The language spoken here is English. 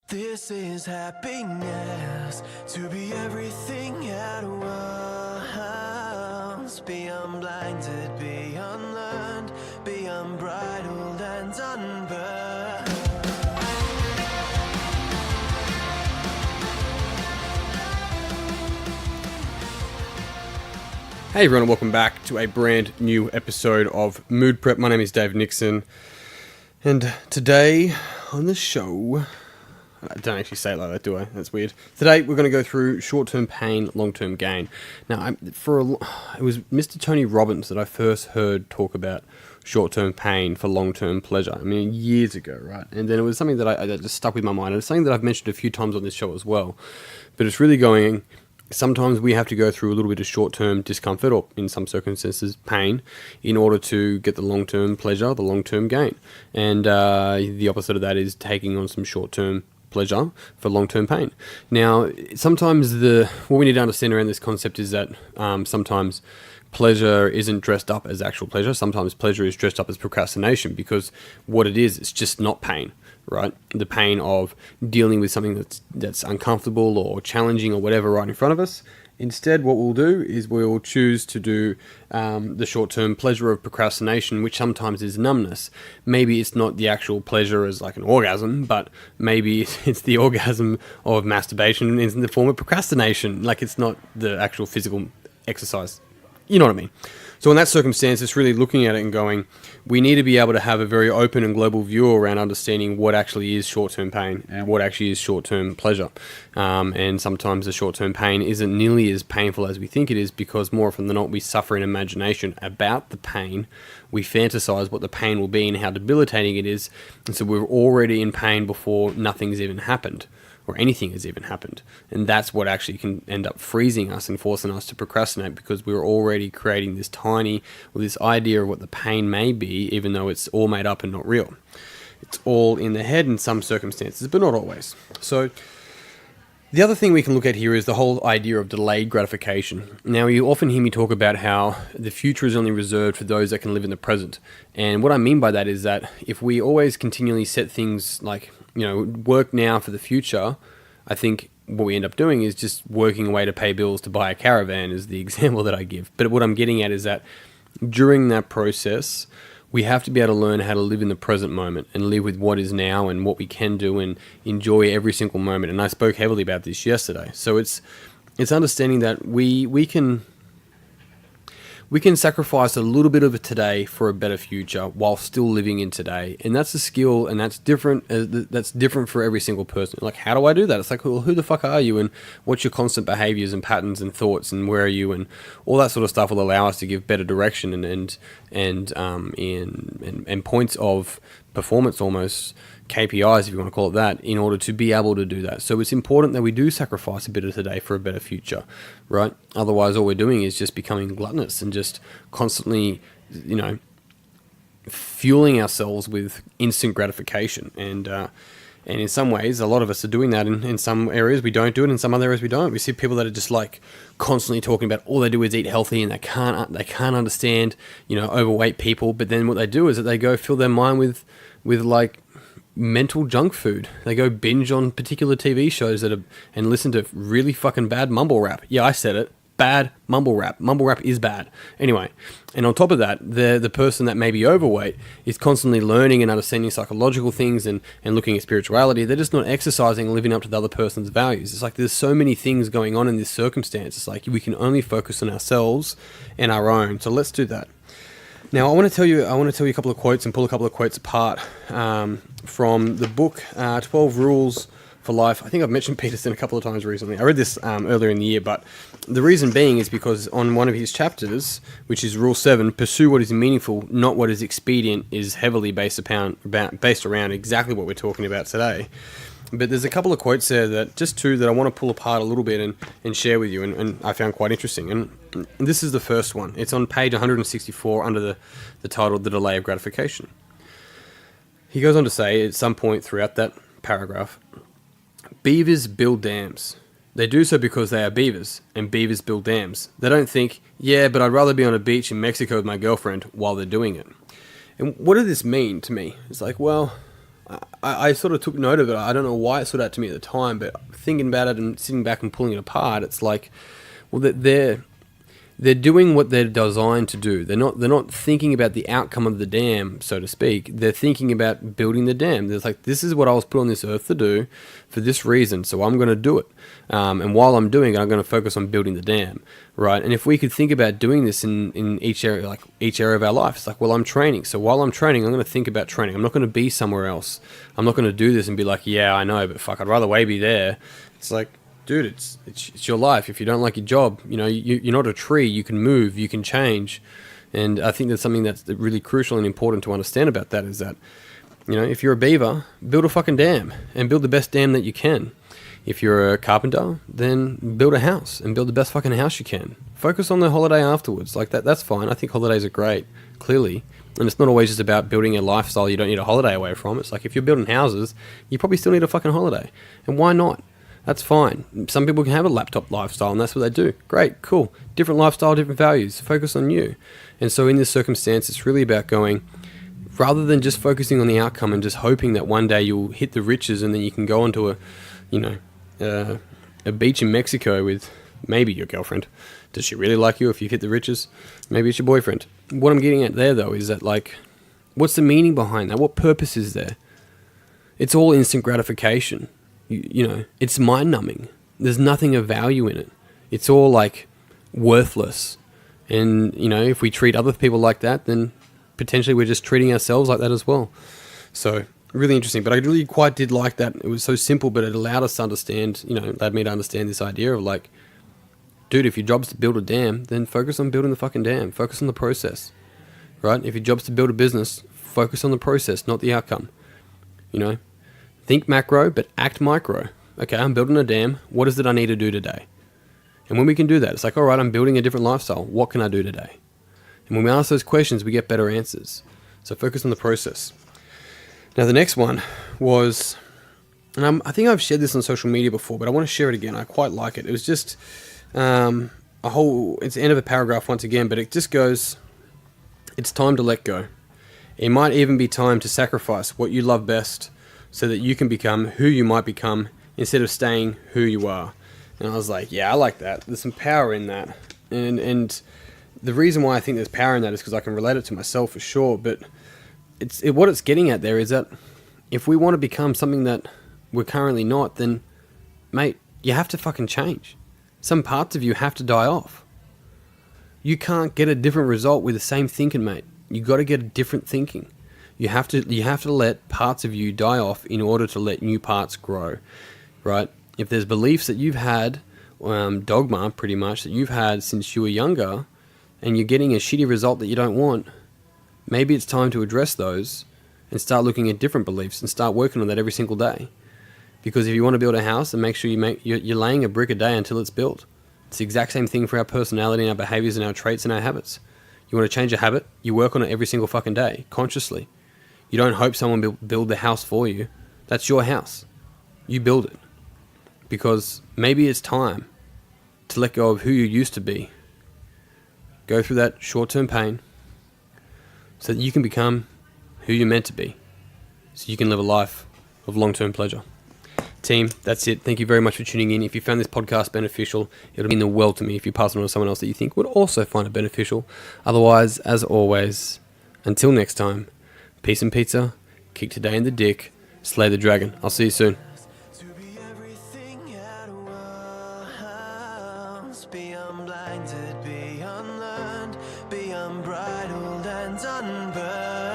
This is happiness, to be everything at once. Be unblinded, be unlearned, be unbridled and unburned. Hey everyone, and welcome back to a brand new episode of Mood Prep. My name is Dave Nixon, and today on the show, I don't actually say it like that, do I? That's weird. Today we're going to go through short-term pain, long-term gain. Now, it was Mr. Tony Robbins that I first heard talk about short-term pain for long-term pleasure. I mean, years ago, right? And then it was something that just stuck with my mind. And it's something that I've mentioned a few times on this show as well. But it's really going. Sometimes we have to go through a little bit of short-term discomfort, or in some circumstances, pain, in order to get the long-term pleasure, the long-term gain. And the opposite of that is taking on some short-term pleasure for long-term pain. Now, sometimes what we need to understand around this concept is that sometimes pleasure isn't dressed up as actual pleasure. Sometimes pleasure is dressed up as procrastination, because what it is, it's just not pain, right? The pain of dealing with something that's uncomfortable or challenging or whatever right in front of us. Instead, what we'll do is we'll choose to do the short-term pleasure of procrastination, which sometimes is numbness. Maybe it's not the actual pleasure as like an orgasm, but maybe it's the orgasm of masturbation in the form of procrastination. Like, it's not the actual physical exercise. You know what I mean? So in that circumstance, it's really looking at it and going, we need to be able to have a very open and global view around understanding what actually is short-term pain and what actually is short-term pleasure. And sometimes the short-term pain isn't nearly as painful as we think it is, because more often than not, we suffer in imagination about the pain. We fantasize what the pain will be and how debilitating it is. And so we're already in pain before nothing's even happened, or anything has even happened. And that's what actually can end up freezing us and forcing us to procrastinate, because we're already creating this this idea of what the pain may be, even though it's all made up and not real. It's all in the head in some circumstances, but not always. So the other thing we can look at here is the whole idea of delayed gratification. Now, you often hear me talk about how the future is only reserved for those that can live in the present. And what I mean by that is that if we always continually set things like, work now for the future, I think what we end up doing is just working away to pay bills to buy a caravan, is the example that I give. But what I'm getting at is that during that process, we have to be able to learn how to live in the present moment and live with what is now and what we can do and enjoy every single moment. And I spoke heavily about this yesterday. So it's understanding that we can sacrifice a little bit of it today for a better future while still living in today. And that's a skill, and that's different. That's different for every single person. Like, how do I do that? It's like, well, who the fuck are you, and what's your constant behaviors and patterns and thoughts, and where are you, and all that sort of stuff will allow us to give better direction and points of performance, almost KPIs, if you want to call it that, in order to be able to do that. So it's important that we do sacrifice a bit of today for a better future, right? Otherwise, all we're doing is just becoming gluttonous and just constantly, fueling ourselves with instant gratification. And in some ways, a lot of us are doing that. In some areas, we don't do it. In some other areas, we don't. We see people that are just like constantly talking about all they do is eat healthy, and they can't understand, overweight people. But then what they do is that they go fill their mind with like mental junk food. They go binge on particular TV shows and listen to really fucking bad mumble rap. Yeah, I said it. Bad mumble rap. Mumble rap is bad. Anyway, and on top of that, the person that may be overweight is constantly learning and understanding psychological things and looking at spirituality. They're just not exercising and living up to the other person's values. It's like there's so many things going on in this circumstance. It's like we can only focus on ourselves and our own. So let's do that. Now, I want to tell you a couple of quotes and pull a couple of quotes apart from the book 12 Rules for Life. I think I've mentioned Peterson a couple of times recently. I read this earlier in the year, but the reason being is because on one of his chapters, which is Rule 7, pursue what is meaningful, not what is expedient, is heavily based around exactly what we're talking about today. But there's a couple of quotes there, that I want to pull apart a little bit and share with you, and I found quite interesting. And this is the first one. It's on page 164 under the title, The Delay of Gratification. He goes on to say at some point throughout that paragraph, beavers build dams. They do so because they are beavers, and beavers build dams. They don't think, yeah, but I'd rather be on a beach in Mexico with my girlfriend while they're doing it. And what does this mean to me? It's like, well, I sort of took note of it. I don't know why it stood out to me at the time, but thinking about it and sitting back and pulling it apart, it's like, well, they're doing what they're designed to do. They're not thinking about the outcome of the dam, so to speak. They're thinking about building the dam. There's like, this is what I was put on this earth to do for this reason, so I'm going to do it. And while I'm doing it, I'm going to focus on building the dam, right? And if we could think about doing this in each area, like each area of our life, it's like, well, I'm training. So while I'm training, I'm going to think about training. I'm not going to be somewhere else. I'm not going to do this and be like, yeah, I know, but fuck, I'd rather way be there. It's like, dude, it's your life. If you don't like your job, you're not a tree. You can move, you can change. And I think that's something that's really crucial and important to understand about that is that, if you're a beaver, build a fucking dam and build the best dam that you can. If you're a carpenter, then build a house and build the best fucking house you can. Focus on the holiday afterwards. Like that's fine. I think holidays are great, clearly. And it's not always just about building a lifestyle you don't need a holiday away from. It's like if you're building houses, you probably still need a fucking holiday. And why not? That's fine. Some people can have a laptop lifestyle and that's what they do. Great, cool. Different lifestyle, different values. Focus on you. And so in this circumstance, it's really about going, rather than just focusing on the outcome and just hoping that one day you'll hit the riches and then you can go onto a beach in Mexico with maybe your girlfriend. Does she really like you if you've hit the riches? Maybe it's your boyfriend. What I'm getting at there though is that like, what's the meaning behind that? What purpose is there? It's all instant gratification. It's mind-numbing. There's nothing of value in it. It's all like worthless. And, if we treat other people like that, then potentially we're just treating ourselves like that as well. So, really interesting. But I really quite did like that. It was so simple, but it allowed us to understand, allowed me to understand this idea of like, dude, if your job's to build a dam, then focus on building the fucking dam. Focus on the process, right? If your job's to build a business, focus on the process, not the outcome, Think macro, but act micro. Okay, I'm building a dam. What is it I need to do today? And when we can do that, it's like, all right, I'm building a different lifestyle. What can I do today? And when we ask those questions, we get better answers. So focus on the process. Now, the next one was, and I think I've shared this on social media before, but I want to share it again. I quite like it. It was just it's the end of a paragraph once again, but it just goes, it's time to let go. It might even be time to sacrifice what you love best so that you can become who you might become instead of staying who you are. And I was like, yeah, I like that. There's some power in that. And the reason why I think there's power in that is because I can relate it to myself for sure. But what it's getting at there is that if we want to become something that we're currently not, then, mate, you have to fucking change. Some parts of you have to die off. You can't get a different result with the same thinking, mate. You got to get a different thinking. You have to let parts of you die off in order to let new parts grow, right? If there's beliefs that you've had, dogma pretty much, that you've had since you were younger, and you're getting a shitty result that you don't want, maybe it's time to address those and start looking at different beliefs and start working on that every single day. Because if you want to build a house, then make sure you're laying a brick a day until it's built. It's the exact same thing for our personality and our behaviors and our traits and our habits. You want to change a habit, you work on it every single fucking day, consciously. You don't hope someone build the house for you. That's your house. You build it. Because maybe it's time to let go of who you used to be. Go through that short-term pain so that you can become who you're meant to be. So you can live a life of long-term pleasure. Team, that's it. Thank you very much for tuning in. If you found this podcast beneficial, it'll mean the world to me if you pass it on to someone else that you think would also find it beneficial. Otherwise, as always, until next time, peace and pizza, kick today in the dick, slay the dragon. I'll see you soon. To be everything at once, be unblinded, be unlearned, be unbridled and unburned.